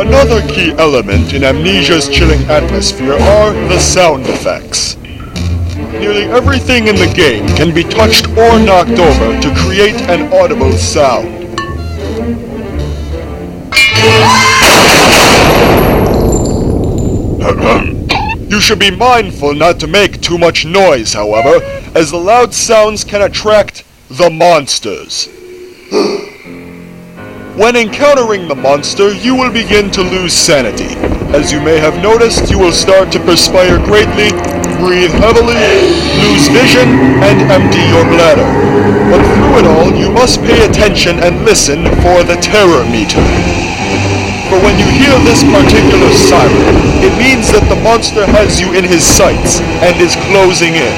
Another key element in Amnesia's chilling atmosphere are the sound effects. Nearly everything in the game can be touched or knocked over to create an audible sound. You should be mindful not to make too much noise, however, as the loud sounds can attract the monsters. When encountering the monster, you will begin to lose sanity. As you may have noticed, you will start to perspire greatly, breathe heavily, lose vision, and empty your bladder. But through it all, you must pay attention and listen for the terror meter. For when you hear this particular siren, it means that the monster has you in his sights and is closing in.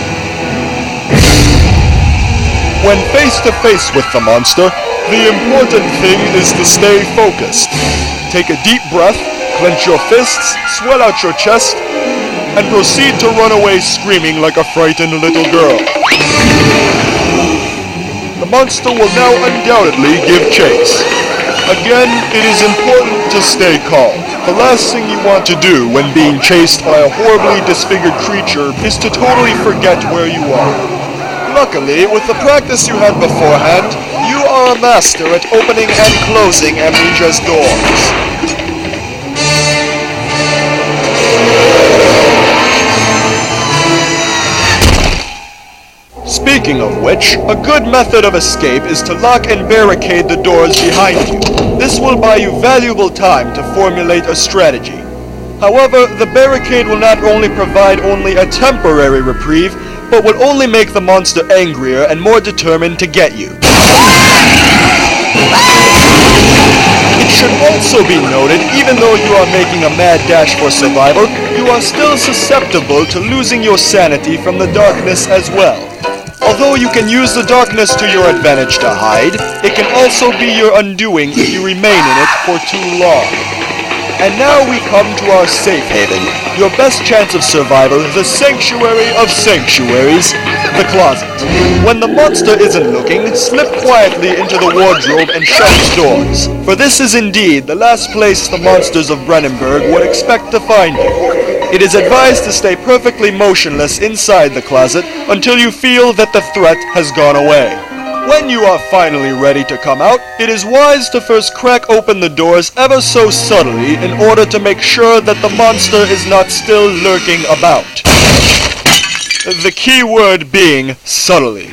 When face to face with the monster, the important thing is to stay focused. Take a deep breath, clench your fists, swell out your chest, and proceed to run away screaming like a frightened little girl. The monster will now undoubtedly give chase. Again, it is important to stay calm. The last thing you want to do when being chased by a horribly disfigured creature is to totally forget where you are. Luckily, with the practice you had beforehand, you are a master at opening and closing Amnesia's doors. Speaking of which, a good method of escape is to lock and barricade the doors behind you. This will buy you valuable time to formulate a strategy. However, the barricade will not only provide a temporary reprieve, but will only make the monster angrier and more determined to get you. It should also be noted, even though you are making a mad dash for survival, you are still susceptible to losing your sanity from the darkness as well. Although you can use the darkness to your advantage to hide, it can also be your undoing if you remain in it for too long. And now we come to our safe haven, your best chance of survival, the sanctuary of sanctuaries, the closet. When the monster isn't looking, slip quietly into the wardrobe and shut its doors, for this is indeed the last place the monsters of Brennenburg would expect to find you. It is advised to stay perfectly motionless inside the closet until you feel that the threat has gone away. When you are finally ready to come out, it is wise to first crack open the doors ever so subtly in order to make sure that the monster is not still lurking about. The key word being subtly.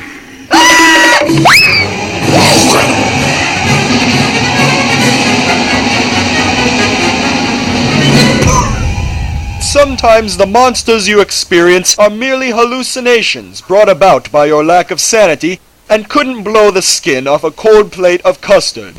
Sometimes the monsters you experience are merely hallucinations brought about by your lack of sanity and couldn't blow the skin off a cold plate of custard.